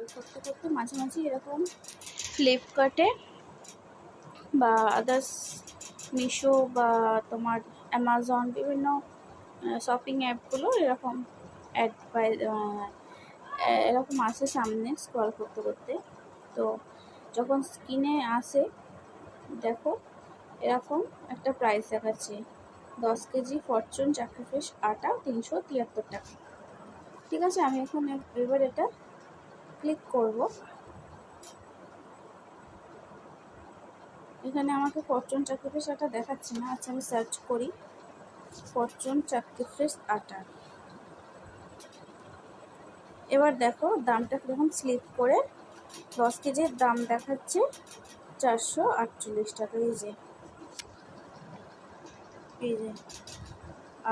Scroll করতে করতে মাঝে মাঝে এরকম ফ্লিপকার্টে বা আদার্স মিশো বা তোমার অ্যামাজন বিভিন্ন শপিং অ্যাপগুলো এরকম এরকম আসে সামনে স্ক্রল করতে করতে। তো যখন স্ক্রিনে আসে দেখো এরকম একটা প্রাইস দেখাচ্ছে 10 কেজি ফরচুন চাক্কিফিশ আটা 373 টাকা। ঠিক আছে, আমি এখন এবার এটা ক্লিক করব। এখানে আমাকে ফরচুন চাক্কিফিশ আটা দেখাচ্ছে না। আচ্ছা, আমি সার্চ করি ফরচুন চাক্কিফিশ আটা। এবার দেখো দামটা যখন স্লিপ করে 10 কেজির দাম দেখাচ্ছে 448 টাকা। এই যে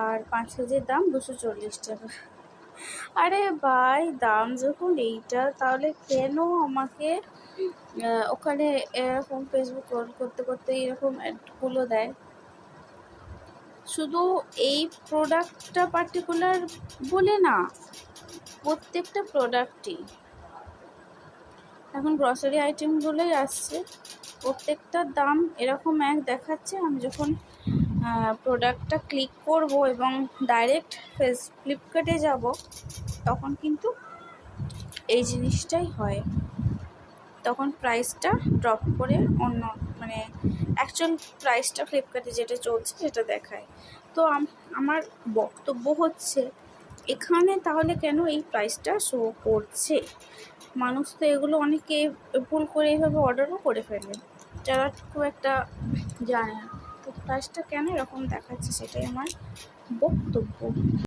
আর 5 কেজির দাম 240 টাকা। আরে ভাই, দাম যখন এইটা তাহলে কেন আমাকে ওখানে এরকম ফেসবুক স্ক্রল করতে করতে এরকম অ্যাডগুলো দেয়? শুধু এই প্রোডাক্টটা পার্টিকুলার বলে না, প্রত্যেকটা প্রোডাক্টই এখন গ্রসারি আইটেমগুলোই আসছে, প্রত্যেকটার দাম এরকম এক দেখাচ্ছে। আমি যখন প্রোডাক্টটা ক্লিক করব এবং ডাইরেক্ট ফ্লিপকার্টে যাব তখন কিন্তু এই জিনিসটাই হয়, তখন প্রাইসটা ড্রপ করে অন্য মানে অ্যাকচুয়াল প্রাইসটা ফ্লিপকার্টে যেটা চলছে সেটা দেখায়। তো আমার বক্তব্য হচ্ছে এখানে তাহলে কেন এই প্রাইসটা শো করছে? মানুষ তো এগুলো অনেকে ভুল করে এইভাবে অর্ডারও করে ফেলে যারা খুব একটা জানে না। তো প্রাইসটা কেন এরকম দেখাচ্ছে সেটাই আমার বক্তব্য।